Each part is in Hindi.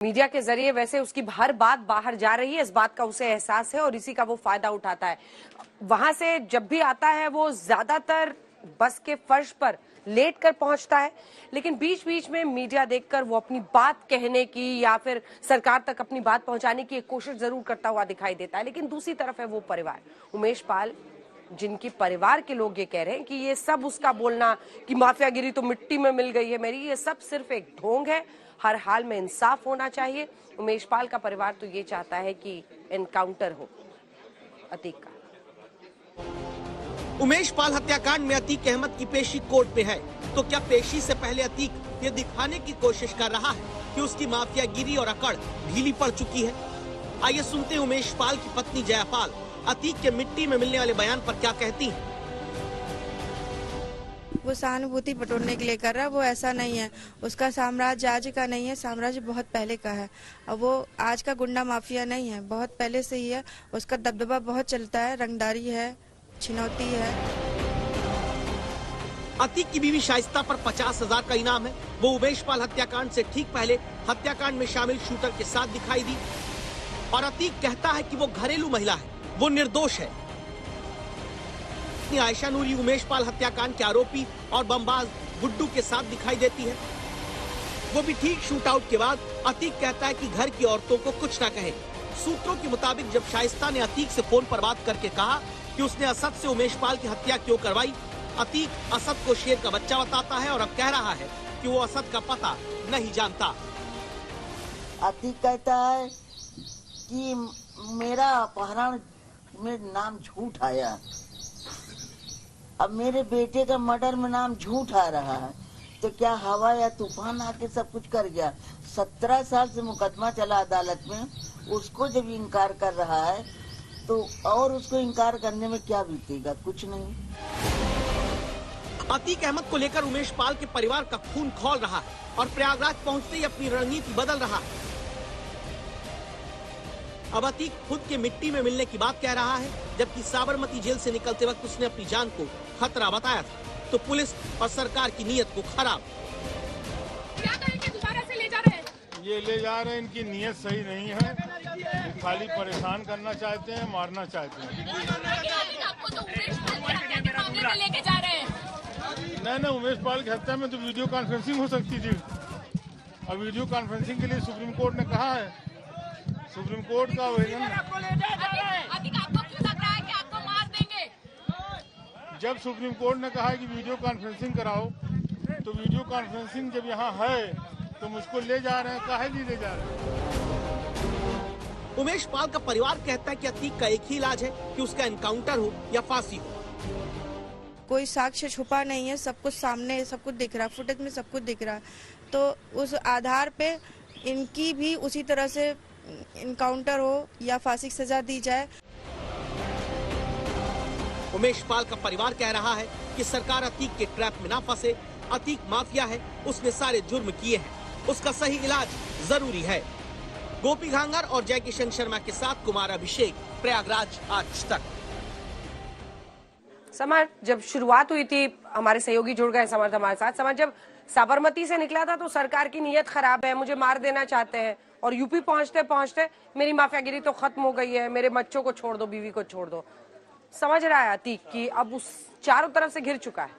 मीडिया के जरिए वैसे उसकी हर बात बाहर जा रही है, इस बात का उसे एहसास है और इसी का वो फायदा उठाता है। वहां से जब भी आता है वो ज्यादातर बस के फर्श पर लेट कर पहुंचता है, लेकिन बीच बीच में मीडिया देखकर वो अपनी बात कहने की या फिर सरकार तक अपनी बात पहुंचाने की एक कोशिश जरूर करता हुआ दिखाई देता है। लेकिन दूसरी तरफ है वो परिवार, उमेश पाल, जिनकी परिवार के लोग ये कह रहे हैं कि ये सब उसका बोलना कि माफियागिरी तो मिट्टी में मिल गई है मेरी, ये सब सिर्फ एक ढोंग है। हर हाल में इंसाफ होना चाहिए। उमेश पाल का परिवार तो ये चाहता है कि एनकाउंटर हो अतीक का। उमेश पाल हत्याकांड में अतीक अहमद की पेशी कोर्ट पे है, तो क्या पेशी से पहले अतीक ये दिखाने की कोशिश कर रहा है कि उसकी माफियागिरी और अकड़ ढीली पड़ चुकी है? आइए सुनते हैं उमेश पाल की पत्नी जयापाल अतीक के मिट्टी में मिलने वाले बयान पर क्या कहती हैं। वो सहानुभूति बटोरने के लिए कर रहा है, वो ऐसा नहीं है। उसका साम्राज्य आज का नहीं है, साम्राज्य बहुत पहले का है। और वो आज का गुंडा माफिया नहीं है, बहुत पहले से ही है। उसका दबदबा बहुत चलता है, रंगदारी है, छिनौती है। अतीक की बीवी शाइस्ता पर 50,000 का इनाम है। वो उमेश पाल हत्याकांड से ठीक पहले हत्याकांड में शामिल शूटर के साथ दिखाई दी और अतीक कहता है कि वो घरेलू महिला है, वो निर्दोष है। आयशा नूरी उमेश पाल हत्याकांड के आरोपी और बमबाज गुड्डू के साथ दिखाई देती है। वो भी ठीक शूट आउट के बाद अतीक कहता है कि घर की औरतों को कुछ ना कहे। सूत्रों के मुताबिक जब शाइस्ता ने अतीक से फोन पर बात करके कहा कि उसने असद से उमेश पाल की हत्या क्यों करवाई, अतीक असद को शेर का बच्चा बताता है और अब कह रहा है कि वो असद का पता नहीं जानता। अतीक कहता है कि मेरा अपहरण में नाम झूठ आया, अब मेरे बेटे का मर्डर में नाम झूठ आ रहा है, तो क्या हवा या तूफान आके सब कुछ कर गया? 17 साल से मुकदमा चला अदालत में, उसको जब इनकार कर रहा है तो और उसको इनकार करने में क्या बीतेगा? कुछ नहीं। अतीक अहमद को लेकर उमेश पाल के परिवार का खून खौल रहा है और प्रयागराज पहुंचते ही अपनी रणनीति बदल रहा है। अब अतीक खुद के मिट्टी में मिलने की बात कह रहा है, जबकि साबरमती जेल से निकलते वक्त उसने अपनी जान को खतरा बताया था। तो पुलिस और सरकार की नीयत को खराब। क्या करेंगे? दोबारा से ले जा रहे हैं? ये ले जा रहे हैं, इनकी नीयत सही नहीं है, खाली परेशान करना चाहते हैं, मारना चाहते हैं। आपको तो उमेश पाल की हत्या के मामले में लेके जा रहे हैं। नहीं, उमेश पाल की हत्या में तो वीडियो कॉन्फ्रेंसिंग हो सकती थी। और वीडियो कॉन्फ्रेंसिंग के लिए सुप्रीम कोर्ट ने कहा है, सुप्रीम कोर्ट का आवेदन। आपको क्यों लग रहा है कि आपको मार देंगे? जब सुप्रीम कोर्ट ने कहा है कि वीडियो कॉन्फ्रेंसिंग कराओ, तो वीडियो कॉन्फ्रेंसिंग जब यहाँ है तो मुझको ले जा रहे हैं, काहे नहीं ले जा रहे हैं? उमेश पाल का परिवार कहता है कि अतीक का एक ही इलाज है कि उसका एनकाउंटर हो या फांसी हो। कोई साक्ष्य छुपा नहीं है, सब कुछ सामने, सब कुछ दिख रहा है, फुटेज में सब कुछ दिख रहा है। तो उस आधार पे इनकी भी उसी तरह से इनकाउंटर हो या फांसी की सजा दी जाए। उमेश पाल का परिवार कह रहा है कि सरकार अतीक के ट्रैप में ना फंसे। अतीक माफिया है, उसने सारे जुर्म किए हैं, उसका सही इलाज जरूरी है। गोपी घांगर और जय किशन शर्मा के साथ कुमार अभिषेक, प्रयागराज आज तक। समर, जब शुरुआत हुई थी, हमारे सहयोगी जुड़ गए समर्थ हमारे साथ। समर, जब साबरमती से निकला था तो सरकार की नीयत खराब है, मुझे मार देना चाहते हैं, और यूपी पहुंचते पहुंचते मेरी माफियागिरी तो खत्म हो गई है, मेरे बच्चों को छोड़ दो, बीवी को छोड़ दो। समझ रहा है अतीक कि अब उस चारों तरफ से घिर चुका है।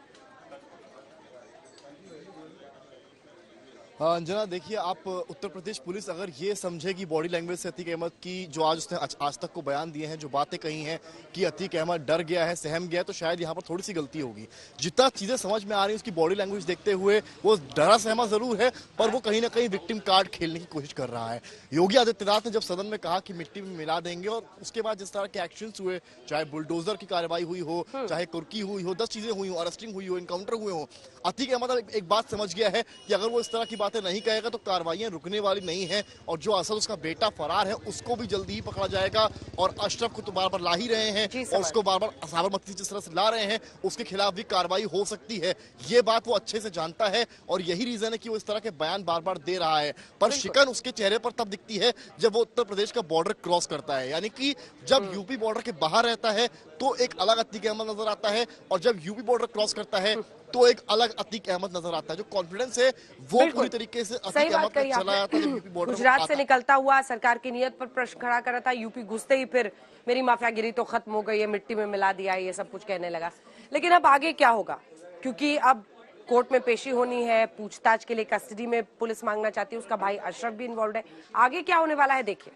अंजना, देखिए, आप उत्तर प्रदेश पुलिस अगर ये समझे कि बॉडी लैंग्वेज से अतीक अहमद की जो आज उसने आज तक को बयान दिए हैं, जो बातें कही हैं कि अतीक अहमद डर गया है, सहम गया है, तो शायद यहाँ पर थोड़ी सी गलती होगी। जितना चीजें समझ में आ रही है उसकी बॉडी लैंग्वेज देखते हुए, वो डरा सहमा जरूर है, पर वो कहीं ना कहीं विक्टिम कार्ड खेलने की कोशिश कर रहा है। योगी आदित्यनाथ ने जब सदन में कहा कि मिट्टी में मिला देंगे, और उसके बाद जिस तरह के एक्शन हुए, चाहे बुलडोजर की कार्रवाई हुई हो, चाहे कुर्की हुई हो, 10 चीजें हुई हो, अरेस्टिंग हुई हो, इनकाउंटर हुए हो, अतीक अहमद एक बात समझ गया है कि अगर वो इस तरह की बातें नहीं कहेगा तो कार्रवाइयां रुकने वाली नहीं है, और जो असद उसका बेटा फरार है उसको भी जल्दी ही पकड़ा जाएगा। और अशरफ को तो बार बार ला ही रहे हैं और उसको बार बार साबरमती जिस तरह से ला रहे हैं, उसके खिलाफ भी कार्रवाई हो सकती है। ये बात वो अच्छे से जानता है और यही रीजन है कि वो इस तरह के बयान बार बार दे रहा है। पर शिकन उसके चेहरे पर तब दिखती है जब वो उत्तर प्रदेश का बॉर्डर क्रॉस करता है, यानी कि जब यूपी बॉर्डर के बाहर रहता है तो एक अलग अतीक अहमद नजर आता है, और जब यूपी बॉर्डर क्रॉस करता है तो एक अलग अतीक अहमद नजर आता है। जो कॉन्फिडेंस है वो पूरी तरीके से अतीक अहमद का चला जाता है जब यूपी बॉर्डर गुजरात से निकलता हुआ सरकार की नीयत पर प्रश्न खड़ा कर रहा था, यूपी घुसते ही फिर मेरी माफियागिरी तो खत्म हो गई है, मिट्टी में मिला दिया, ये सब कुछ कहने लगा। लेकिन अब आगे क्या होगा, क्योंकि अब कोर्ट में पेशी होनी है, पूछताछ के लिए कस्टडी में पुलिस मांगना चाहती है, उसका भाई अशरफ भी इन्वॉल्व है। आगे क्या होने वाला है देखिए।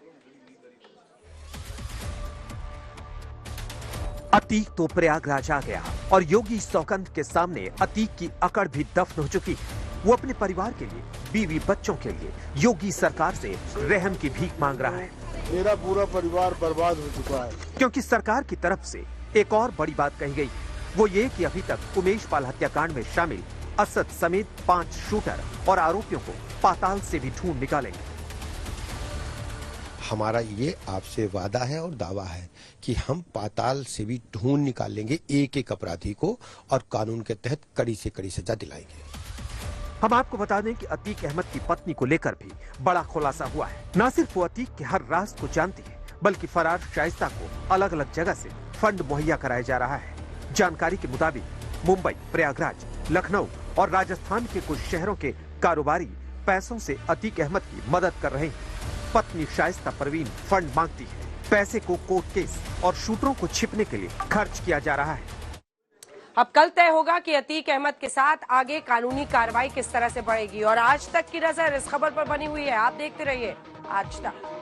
अतीक तो प्रयागराज आ गया और योगी सौगंध के सामने अतीक की अकड़ भी दफन हो चुकी है। वो अपने परिवार के लिए, बीवी बच्चों के लिए योगी सरकार से रहम की भीख मांग रहा है। मेरा पूरा परिवार बर्बाद हो चुका है। क्योंकि सरकार की तरफ से एक और बड़ी बात कही गई, वो ये कि अभी तक उमेश पाल हत्याकांड में शामिल असद समेत 5 शूटर और आरोपियों को पाताल से भी ढूंढ निकालेंगे। हमारा ये आपसे वादा है और दावा है कि हम पाताल से भी ढूंढ निकालेंगे एक एक अपराधी को और कानून के तहत कड़ी से कड़ी सजा दिलाएंगे। हम आपको बता दें कि अतीक अहमद की पत्नी को लेकर भी बड़ा खुलासा हुआ है। न सिर्फ वो अतीक के हर राज को जानती है, बल्कि फरार शाइस्ता को अलग अलग जगह से फंड मुहैया कराया जा रहा है। जानकारी के मुताबिक मुंबई, प्रयागराज, लखनऊ और राजस्थान के कुछ शहरों के कारोबारी पैसों से अतीक अहमद की मदद कर रहे हैं। पत्नी शाइस्ता परवीन फंड मांगती है। पैसे को कोर्ट केस और शूटरों को छिपने के लिए खर्च किया जा रहा है। अब कल तय होगा कि अतीक अहमद के साथ आगे कानूनी कार्रवाई किस तरह से बढ़ेगी, और आज तक की नजर इस खबर पर बनी हुई है। आप देखते रहिए आज तक।